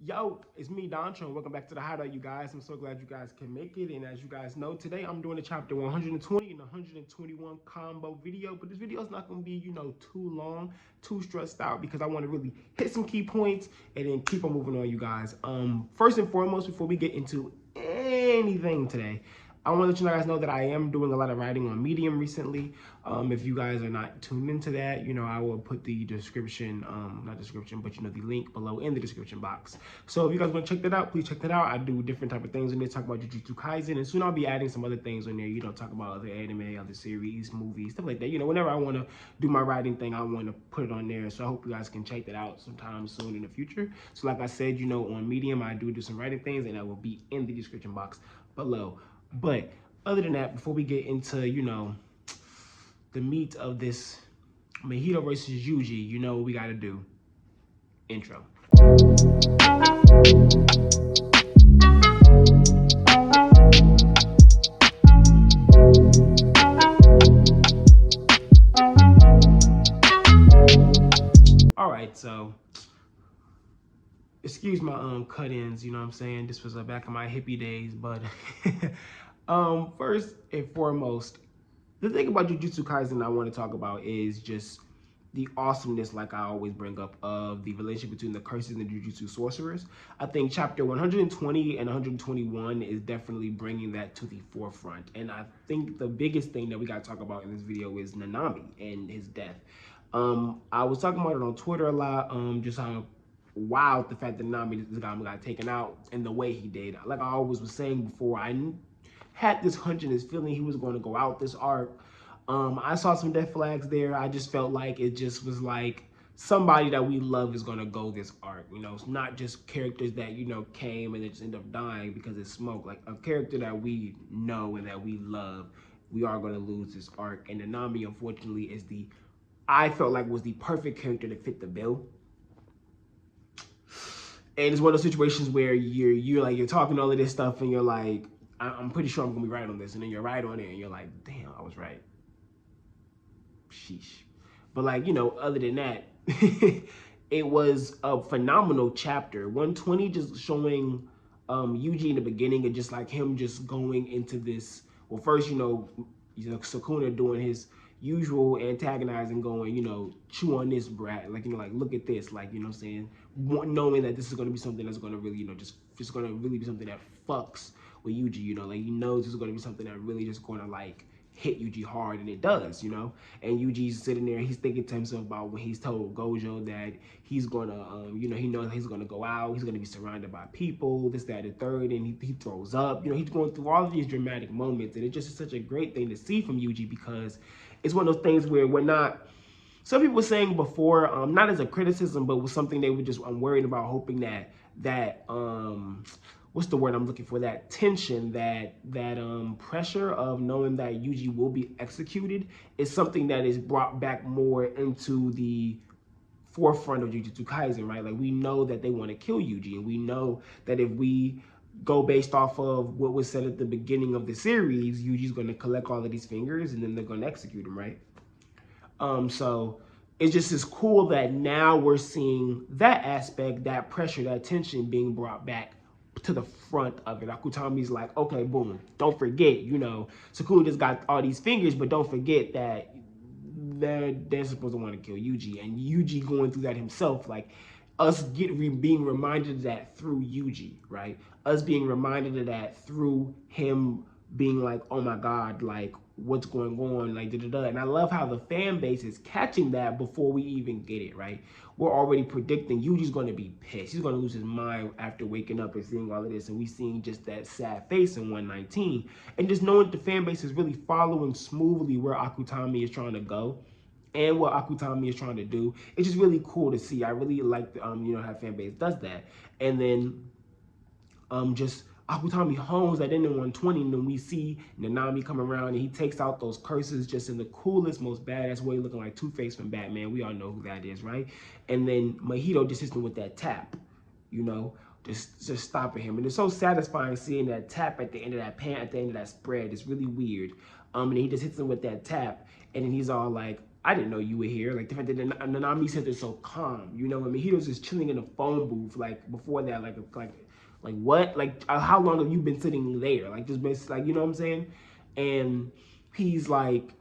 Yo, it's me, Dontra, and welcome back to the Hideout, you guys. I'm so glad you guys can make it. And as you guys know, today I'm doing a chapter 120 and 121 combo video. But this video is not going to be, too long, too stressed out because I want to really hit some key points and then keep on moving on, you guys. First and foremost, before we get into anything today, I want to let you guys know that I am doing a lot of writing on Medium recently. If you guys are not tuned into that, I will put the description, not description, but the link below in the description box. So if you guys want to check that out, please check that out. I do different type of things in there, talk about Jujutsu Kaisen, and soon I'll be adding some other things in there. Talk about other anime, other series, movies, stuff like that. Whenever I want to do my writing thing, I want to put it on there. So I hope you guys can check that out sometime soon in the future. So like I said, on Medium, I do some writing things, and that will be in the description box below. But other than that, before we get into, the meat of this Mahito versus Yuji, you know what we got to do. Intro. All right, so excuse my cut-ins, you know what I'm saying? This was back in my hippie days, but first and foremost, the thing about Jujutsu Kaisen I want to talk about is just the awesomeness, like I always bring up, of the relationship between the curses and the Jujutsu sorcerers. I think chapter 120 and 121 is definitely bringing that to the forefront. And I think the biggest thing that we got to talk about in this video is Nanami and his death. I was talking about it on Twitter a lot, just how wild the fact that Nanami this guy got taken out and the way he did. Like I always was saying before, I had this hunch and this feeling he was going to go out this arc. I saw some death flags there. I just felt like it just was like somebody that we love is going to go this arc. It's not just characters that, came and they just end up dying because it's smoke. Like a character that we know and that we love, we are going to lose this arc. And Nanami, unfortunately, I felt like was the perfect character to fit the bill. And it's one of those situations where you're talking all of this stuff and you're like, I'm pretty sure I'm gonna be right on this, and then you're right on it, and you're like, damn, I was right. Sheesh. But other than that, it was a phenomenal chapter. 120 just showing Yuji in the beginning and just like him just going into this. Well, first, Sukuna doing his usual antagonizing, going, chew on this brat, like look at this, like what I'm saying, knowing that this is gonna be something that's gonna really, just gonna really be something that fucks with Yuji, like he knows this is gonna be something that really just gonna like hit Yuji hard, and it does, and Yuji's sitting there, he's thinking to himself about when he's told Gojo that he's gonna, he knows he's gonna go out, he's gonna be surrounded by people, this, that, and third, and he throws up, he's going through all of these dramatic moments, and it just is such a great thing to see from Yuji because it's one of those things where we're not, some people were saying before, not as a criticism, but was something they were just worried about, hoping that what's the word I'm looking for? That tension, that pressure of knowing that Yuji will be executed is something that is brought back more into the forefront of Jujutsu Kaisen, right? Like we know that they want to kill Yuji, and we know that if we go based off of what was said at the beginning of the series, Yuji's going to collect all of these fingers, and then they're going to execute him, right? So it's just as cool that now we're seeing that aspect, that pressure, that tension being brought back to the front of it. Akutami's like, okay, boom, don't forget, Sukuna just got all these fingers, but don't forget that they're supposed to want to kill Yuji, and Yuji going through that himself, like us being reminded of that through Yuji, right? Us being reminded of that through him being like, oh my God, like what's going on, like da-da-da. And I love how the fan base is catching that before we even get it, right? We're already predicting Yuji's going to be pissed. He's going to lose his mind after waking up and seeing all of this. And we seeing just that sad face in 119. And just knowing that the fan base is really following smoothly where Akutami is trying to go and what Akutami is trying to do. It's just really cool to see. I really like, how fan base does that. And then just Akutami hones that in 120, and then we see Nanami come around and he takes out those curses just in the coolest, most badass way, looking like Two-Face from Batman. We all know who that is, right? And then Mahito just hits him with that tap, just stopping him. And it's so satisfying seeing that tap at the end of that at the end of that spread. It's really weird. And he just hits him with that tap, and then he's all like, I didn't know you were here. Like the fact that Nanami said it so calm, you know. I mean, he was just chilling in a phone booth. Like before that, like what? Like how long have you been sitting there? Like just been like, you know what I'm saying? And he's like,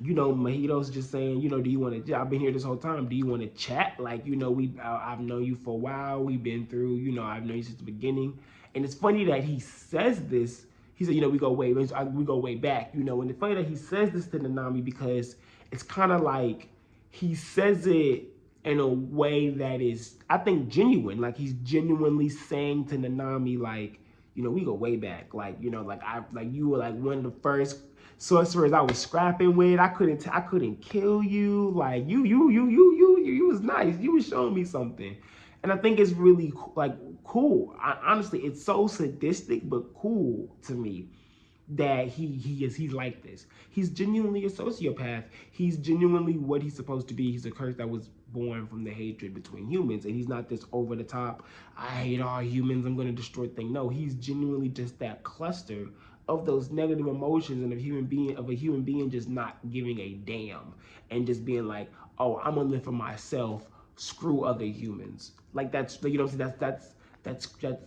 you know, Mahito's just saying, you know, do you want to? I've been here this whole time. Do you want to chat? Like, you know, I've known you for a while. We've been through, you know, I've known you since the beginning. And it's funny that he says this. He said, you know, we go way back, you know. And it's funny that he says this to Nanami because it's kind of like he says it in a way that is, I think, genuine. Like he's genuinely saying to Nanami, like, you know, we go way back. Like, you know, like you were like one of the first sorcerers I was scrapping with. I couldn't kill you. Like you was nice. You was showing me something, and I think it's really like cool. Honestly, it's so sadistic but cool to me that he's like this. He's genuinely a sociopath. He's genuinely what he's supposed to be. He's a curse that was born from the hatred between humans, and he's not this over the top, I hate all humans, I'm gonna destroy thing. No, he's genuinely just that cluster of those negative emotions and of a human being just not giving a damn and just being like, oh, I'm gonna live for myself, screw other humans. Like that's, you know what I'm saying?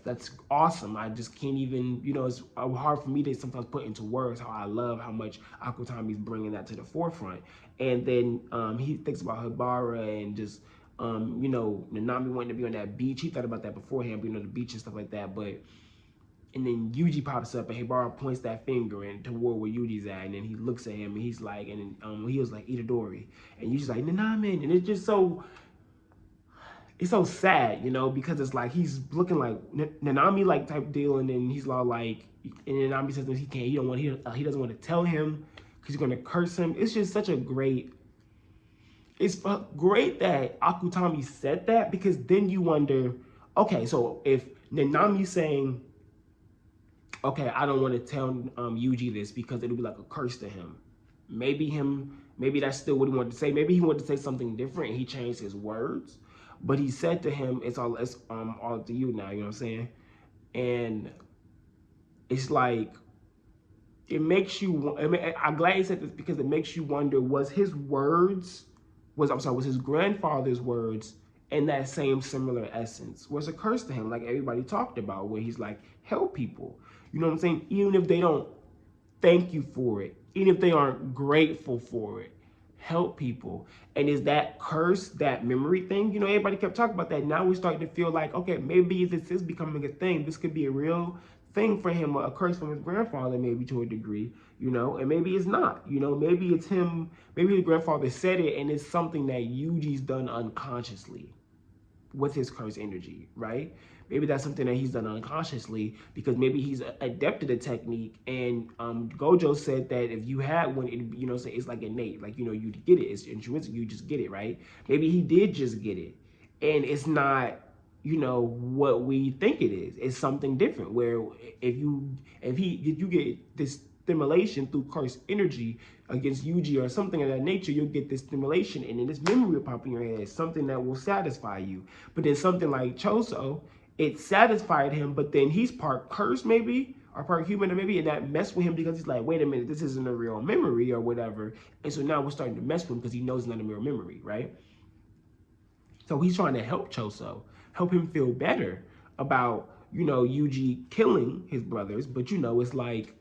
That's awesome. I just can't even, you know, it's hard for me to sometimes put into words how I love how much Akutami's bringing that to the forefront. And then he thinks about Hibara and just, you know, Nanami wanting to be on that beach. He thought about that beforehand, being on the beach and stuff like that. But and then Yuji pops up and Hibara points that finger and toward where Yuji's at, and then he looks at him and he's like, and then he was like Itadori, and Yuji's like Nanami, and it's just so, it's so sad, you know, because it's like he's looking like Nanami like type deal, and then he's all like, and Nanami says that he doesn't want to tell him because he's gonna curse him. It's just such a great. It's great that Akutami said that, because then you wonder, okay, so if Nanami's saying, okay, I don't want to tell Yuji this because it'll be like a curse to him. Maybe that's still what he wanted to say. Maybe he wanted to say something different and he changed his words. But he said to him, it's all up to you now, you know what I'm saying? And it's like, it makes you, I mean, I'm glad he said this because it makes you wonder, was his grandfather's words in that same similar essence? Was a curse to him, like everybody talked about, where he's like, help people. You know what I'm saying? Even if they don't thank you for it, even if they aren't grateful for it, help people. And is that curse, that memory thing? You know, everybody kept talking about that. Now we're starting to feel like, okay, maybe this is becoming a thing. This could be a real thing for him, a curse from his grandfather, maybe to a degree, you know, and maybe it's not, you know, maybe it's him, maybe his grandfather said it and it's something that Yuji's done unconsciously with his curse energy, right? Maybe that's something that he's done unconsciously because maybe he's adept to the technique. And Gojo said that if you had one, it, you know, say it's like innate, like, you know, you get it. It's intrinsic, you just get it, right? Maybe he did just get it, and it's not, you know, what we think it is. It's something different. Where if you get this stimulation through curse energy against Yuji or something of that nature, you'll get this stimulation, and then this memory will pop in your head, something that will satisfy you. But then something like Choso, it satisfied him, but then he's part cursed maybe, or part human or maybe, and that messed with him because he's like, wait a minute, this isn't a real memory or whatever. And so now we're starting to mess with him because he knows it's not a real memory, right? So he's trying to help Choso, help him feel better about, you know, Yuji killing his brothers, but you know, it's like,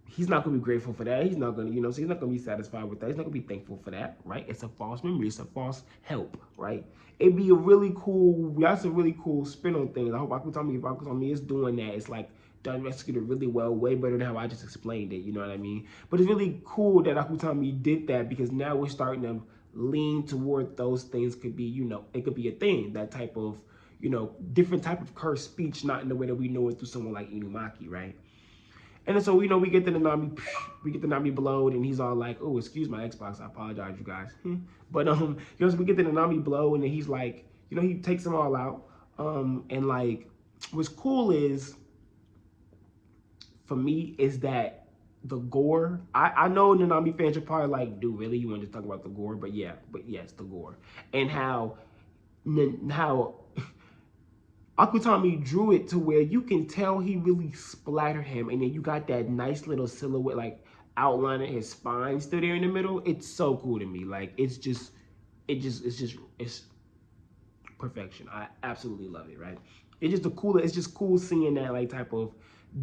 he's not going to be grateful for that. He's not going to, you know, so he's not going to be satisfied with that. He's not going to be thankful for that, right? It's a false memory. It's a false help, right? It'd be a really cool, that's a really cool spin on things. I hope Akutami is doing that. It's like done executed really well, way better than how I just explained it, you know what I mean? But it's really cool that Akutami did that because now we're starting to lean toward those things could be, you know, it could be a thing, that type of, you know, different type of cursed speech, not in the way that we know it through someone like Inumaki, right? And so, you know, we get the Nanami blowed, and he's all like, oh, excuse my Xbox, I apologize, you guys. But, you know, so we get the Nanami blow, and then he's like, you know, he takes them all out. And, like, what's cool is, for me, is that the gore, I know Nanami fans are probably like, dude, really? You want to talk about the gore? But yes, the gore. And how Akutami drew it to where you can tell he really splattered him, and then you got that nice little silhouette, like outline of his spine still there in the middle. It's so cool to me. Like it's perfection. I absolutely love it, right? It's just cool seeing that like type of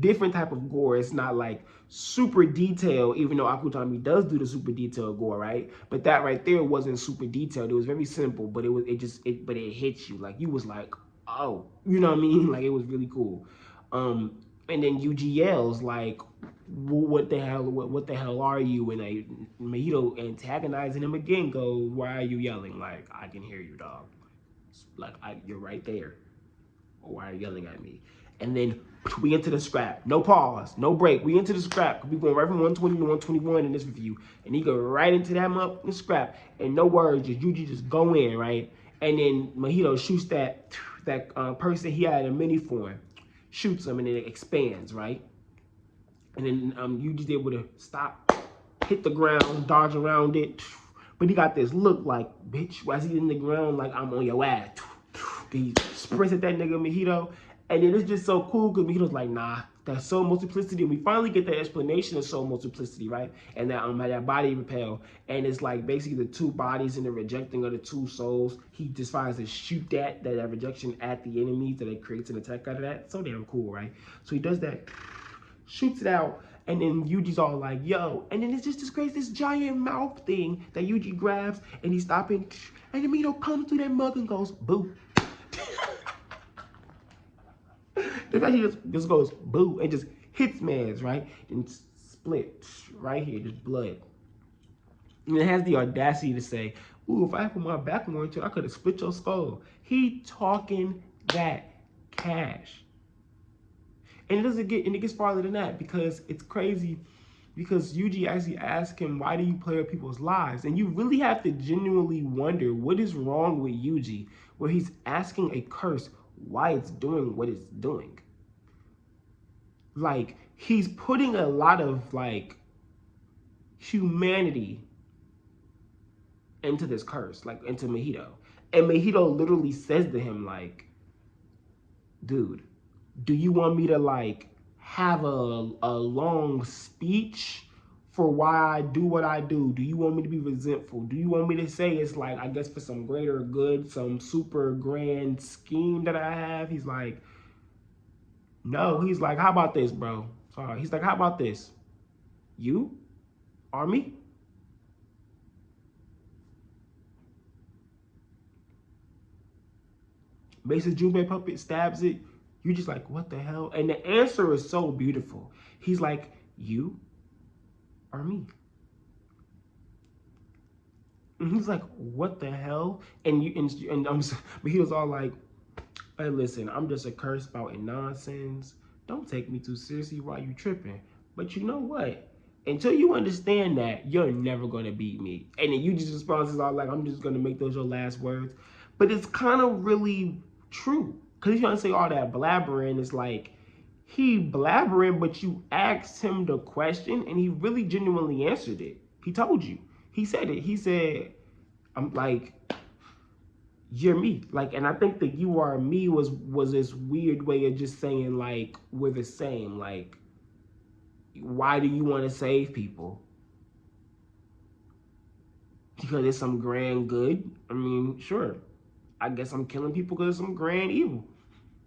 different type of gore. It's not like super detailed, even though Akutami does do the super detailed gore, right? But that right there wasn't super detailed. It was very simple, but but it hits you. Like you was like, oh, you know what I mean? Like it was really cool. And then Yuji yells like, what the hell? What the hell are you? And Mahito antagonizing him again goes, why are you yelling? Like I can hear you, dog. Like you're right there. Or why are you yelling at me? And then we into the scrap. No pause, no break. We into the scrap. We going right from 120 to 121 in this review. And he go right into that motherfucking scrap. And no words, just Yuji just go in, right? And then Mahito shoots that person he had in a mini form. Shoots him and then it expands, right? And then Yuji's able to stop, hit the ground, dodge around it. But he got this look like, bitch, as he's in the ground, like I'm on your ass. He sprints at that nigga Mahito. And then it's just so cool because Mahito's like, nah, that's soul multiplicity. And we finally get that explanation of soul multiplicity, right? And that that body repel. And it's like basically the two bodies and the rejecting of the two souls. He decides to shoot that rejection at the enemies that it creates an attack out of that. So damn cool, right? So he does that, shoots it out, and then Yuji's all like, yo. And then it's just this giant mouth thing that Yuji grabs, and he's stopping, and then Mahito comes through that mug and goes, boo. The fact he just goes, boo, and just hits man's, right? And split right here, just blood. And it has the audacity to say, ooh, if I had put my back more into it, I could have split your skull. He talking that cash. And it gets farther than that because it's crazy because Yuji actually asked him, why do you play with people's lives? And you really have to genuinely wonder what is wrong with Yuji where he's asking a curse why it's doing what it's doing. Like, he's putting a lot of, like, humanity into this curse, like, into Mahito. And Mahito literally says to him, like, dude, do you want me to, like, have a long speech for why I do what I do? Do you want me to be resentful? Do you want me to say it's, like, I guess for some greater good, some super grand scheme that I have? He's like, no. He's like, how about this, bro? Sorry. He's like, how about this? You? Army? Mace's Junpei puppet stabs it. You're just like, what the hell? And the answer is so beautiful. He's like, you or me? And he's like, what the hell? And but he was all like, hey, listen, I'm just a curse spouting nonsense. Don't take me too seriously while you tripping. But you know what? Until you understand that, you're never gonna beat me. And then you just responds is all like, I'm just gonna make those your last words. But it's kind of really true. Cause he's trying to say all that blabbering. It's like he blabbering, but you asked him the question and he really genuinely answered it. He told you. He said it. He said, I'm like, you're me. Like, and I think that you are me was this weird way of just saying like we're the same. Like, why do you want to save people? Because it's some grand good? I mean, sure. I guess I'm killing people because it's some grand evil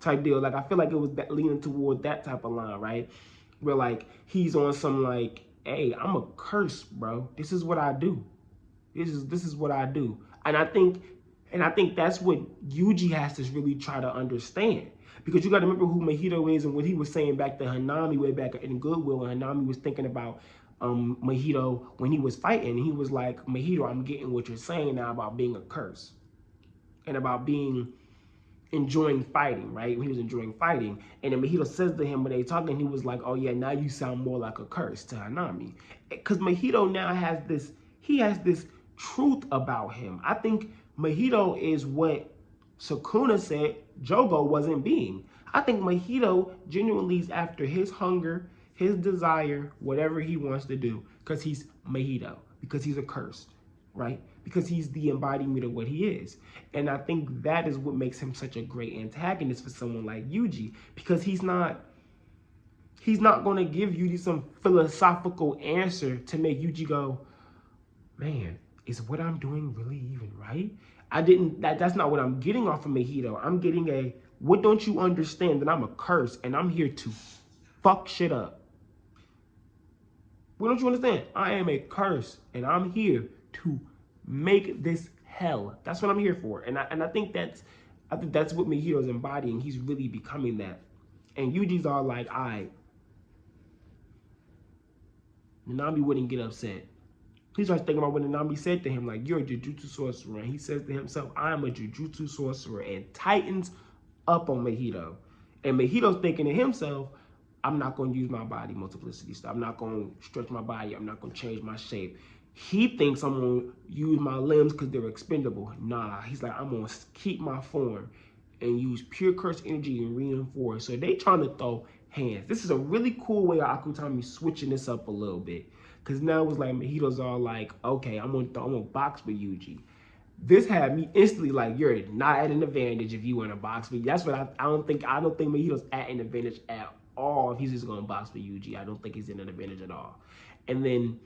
type deal. Like, I feel like it was leaning toward that type of line, right? Where like he's on some like, hey, I'm a curse, bro. This is what I do. This is what I do. And I think that's what Yuji has to really try to understand. Because you got to remember who Mahito is and what he was saying back to Hanami way back in Goodwill. And Hanami was thinking about Mahito when he was fighting. He was like, Mahito, I'm getting what you're saying now about being a curse. And about enjoying fighting, right? When he was enjoying fighting. And then Mahito says to him when they talking, he was like, oh yeah, now you sound more like a curse to Hanami. Because Mahito now has this truth about him. I think Mahito is what Sukuna said Jogo wasn't being. I think Mahito genuinely is after his hunger, his desire, whatever he wants to do, because he's Mahito, because he's a curse, right? Because he's the embodiment of what he is. And I think that is what makes him such a great antagonist for someone like Yuji, because he's not He's not going to give Yuji some philosophical answer to make Yuji go, man, is what I'm doing really even right? That's not what I'm getting off of Mahito. I'm getting a, what don't you understand, that I'm a curse and I'm here to fuck shit up? What don't you understand? I am a curse and I'm here to make this hell. That's what I'm here for. And I think that's what Mahito's embodying. He's really becoming that. And Yuji's all like, all right, Nanami wouldn't get upset. He starts thinking about what Nanami said to him, like, you're a Jujutsu sorcerer. And he says to himself, I am a Jujutsu sorcerer, and tightens up on Mahito. And Mahito's thinking to himself, I'm not going to use my body multiplicity stuff. I'm not going to stretch my body. I'm not going to change my shape. He thinks I'm going to use my limbs because they're expendable. Nah, he's like, I'm going to keep my form and use pure curse energy and reinforce. So they trying to throw hands. This is a really cool way of Akutami switching this up a little bit. Because now it's like Mahito's all like, okay, I'm gonna box with Yuji. This had me instantly like, you're not at an advantage if you want to box with. That's what I don't think Mahito's at an advantage at all if he's just gonna box with Yuji. I don't think he's in an advantage at all. And then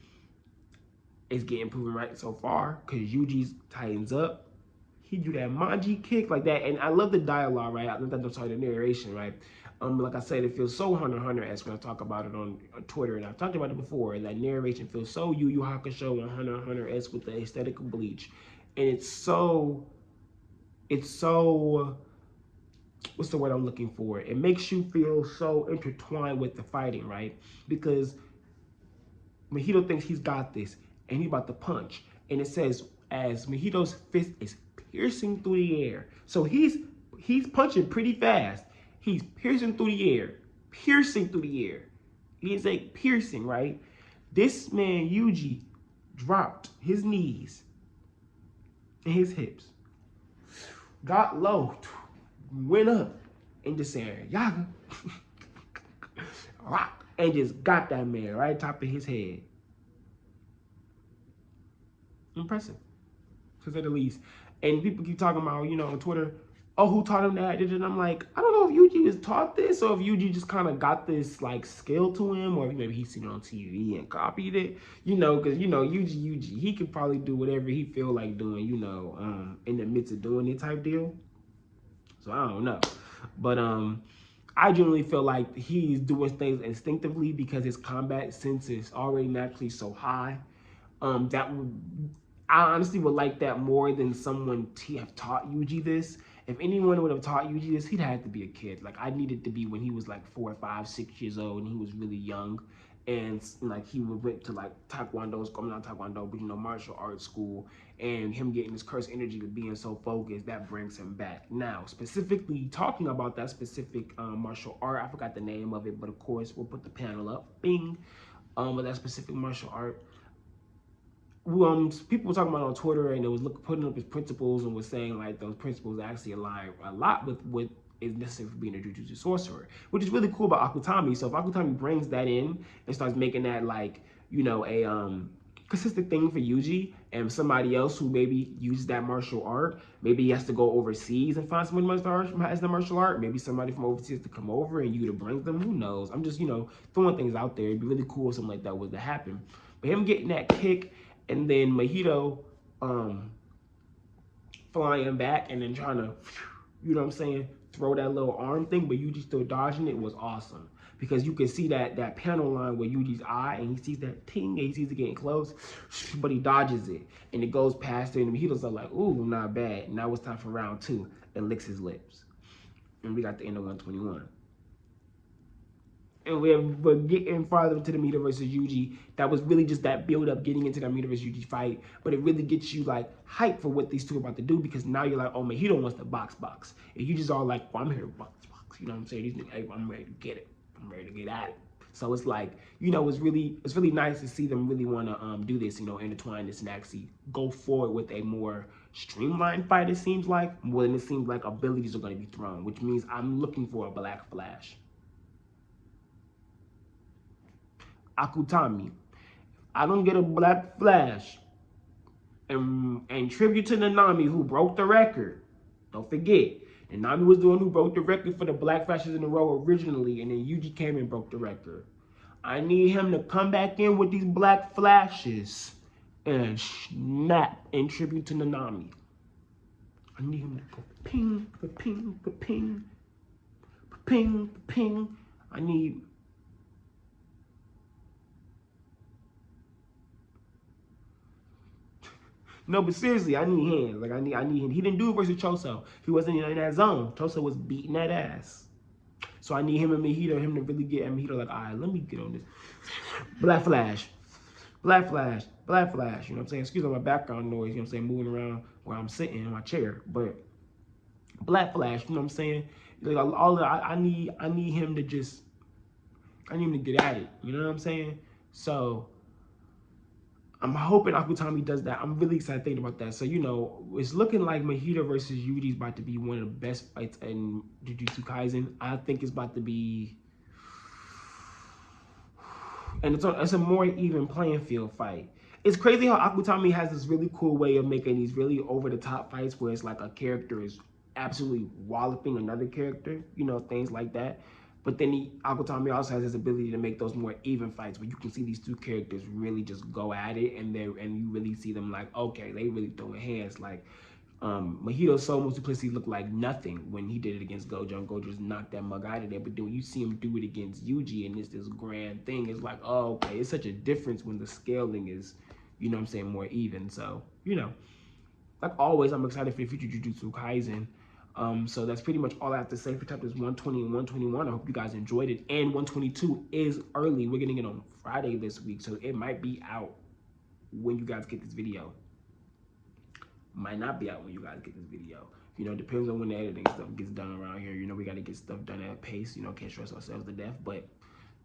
it's getting proven right so far because Yuji tightens up. He do that Manji kick like that, and I love the dialogue, right? I'm sorry, the narration, right? Like I said, it feels so Hunter x Hunter-esque when I talk about it on Twitter, and I've talked about it before. That narration feels so Yu Yu Hakusho and Hunter x Hunter-esque with the aesthetic of Bleach, and it's so, what's the word I'm looking for? It makes you feel so intertwined with the fighting, right? Because Mahito thinks he's got this, and he's about to punch, and it says as Mahito's fist is piercing through the air, so he's punching pretty fast. He's piercing through the air. Piercing through the air. He's like piercing, right? This man, Yuji, dropped his knees and his hips. Got low. Went up. And just saying, Yaga. Rock. And just got that man right top of his head. Impressive. To say the least. And people keep talking about, you know, on Twitter, oh, who taught him that? And I'm like, I don't know if Yuji was taught this or if Yuji just kind of got this like skill to him, or maybe he's seen it on TV and copied it, you know, because, you know, Yuji, he could probably do whatever he feel like doing, you know, in the midst of doing it type deal. So I don't know. But I generally feel like he's doing things instinctively because his combat sense is already naturally so high. I honestly would like that more than someone have taught Yuji this. If anyone would have taught Yuji this, he'd have to be a kid. Like, I needed to be when he was like 4, 5, 6 years old and he was really young. And like he went to like Taekwondo school, not Taekwondo, but you know, martial arts school, and him getting this cursed energy of being so focused, that brings him back. Now, specifically talking about that specific martial art, I forgot the name of it, but of course we'll put the panel up, bing, with that specific martial art. People were talking about it on Twitter, and it was putting up his principles and was saying like those principles actually align a lot with what is necessary for being a Jujutsu sorcerer, which is really cool about Akutami. So if Akutami brings that in and starts making that like, you know, a consistent thing for Yuji, and somebody else who maybe uses that martial art, maybe he has to go overseas and find someone who has the martial art, maybe somebody from overseas to come over and you to bring them, who knows? I'm just, you know, throwing things out there. It'd be really cool if something like that was to happen. But him getting that kick, and then Mahito flying back and then trying to, you know what I'm saying, throw that little arm thing, but Yuji still dodging it, was awesome. Because you can see that panel line where Yuji's eye, and he sees that ting, and he sees it getting close, but he dodges it, and it goes past it, and Mahito's like, ooh, not bad. Now it's time for round 2, and licks his lips. And we got the end of 121. And we're getting farther into the Mahito versus Yuji. That was really just that build up getting into that Mahito versus Yuji fight. But it really gets you like hyped for what these two are about to do, because now you're like, oh, Mahito wants to box. And you just all like, well, I'm here to box. You know what I'm saying? These niggas, hey, I'm ready to get it. I'm ready to get at it. So it's like, you know, it's really nice to see them really want to do this, you know, intertwine this and actually go forward with a more streamlined fight, it seems like, more than it seems like abilities are going to be thrown, which means I'm looking for a Black Flash. Akutami. I don't get a Black Flash. And tribute to Nanami, who broke the record. Don't forget. And Nami was the one who broke the record for the black flashes in a row originally, and then Yuji came and broke the record. I need him to come back in with these black flashes and snap in tribute to Nanami. I need him to go ping, ping, ping, ping, ping. I need. No, but seriously, I need hands. Like I need him. He didn't do it versus Choso. He wasn't in that zone. Choso was beating that ass. So I need him and Mahito, him to really get Mahito like, all right, let me get on this. Black Flash. Black Flash. Black Flash. You know what I'm saying? Excuse me my background noise, you know what I'm saying, moving around where I'm sitting in my chair. But Black Flash, you know what I'm saying? Like all I need him to just I need him to get at it. You know what I'm saying? So I'm hoping Akutami does that. I'm really excited thinking about that. So, you know, it's looking like Mahito versus Yuji is about to be one of the best fights in Jujutsu Kaisen. I think it's about to be, and it's a more even playing field fight. It's crazy how Akutami has this really cool way of making these really over-the-top fights where it's like a character is absolutely walloping another character, you know, things like that. But then Akutami also has his ability to make those more even fights where you can see these two characters really just go at it, and you really see them like, okay, they really throwing hands. Like Mahito's so multiplicity looked like nothing when he did it against Gojo, and Gojo just knocked that mug out of there. But then when you see him do it against Yuji, and it's this grand thing, it's like, oh, okay, it's such a difference when the scaling is, you know what I'm saying, more even. So, you know, like always, I'm excited for the future Jujutsu Kaisen. So that's pretty much all I have to say for chapters 120 and 121. I hope you guys enjoyed it. And 122 is early. We're getting it on Friday this week, so it might be out when you guys get this video. Might not be out when you guys get this video. You know, it depends on when the editing stuff gets done around here. You know, we got to get stuff done at a pace. You know, can't stress ourselves to death. But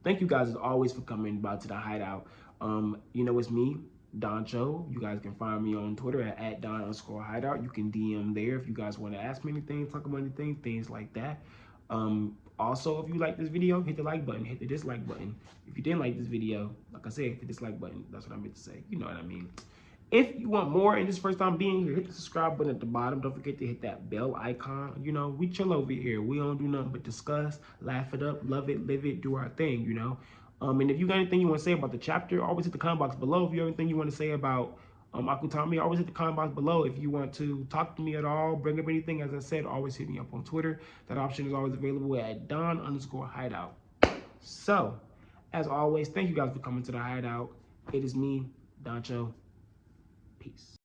thank you guys as always for coming by to the Hideout. You know, it's me, Doncho. You guys can find me on Twitter at Don_Hideout. You can DM there if you guys want to ask me anything, talk about anything, things like that. Also, if you like this video, hit the like button, hit the dislike button. If you didn't like this video, like I said, hit the dislike button. That's what I meant to say. You know what I mean. If you want more and this first time being here, hit the subscribe button at the bottom. Don't forget to hit that bell icon. You know, we chill over here. We don't do nothing but discuss, laugh it up, love it, live it, do our thing, you know. And if you got anything you want to say about the chapter, always hit the comment box below. If you have anything you want to say about Akutami, always hit the comment box below. If you want to talk to me at all, bring up anything, as I said, always hit me up on Twitter. That option is always available at Don_Hideout. So, as always, thank you guys for coming to the Hideout. It is me, Doncho. Peace.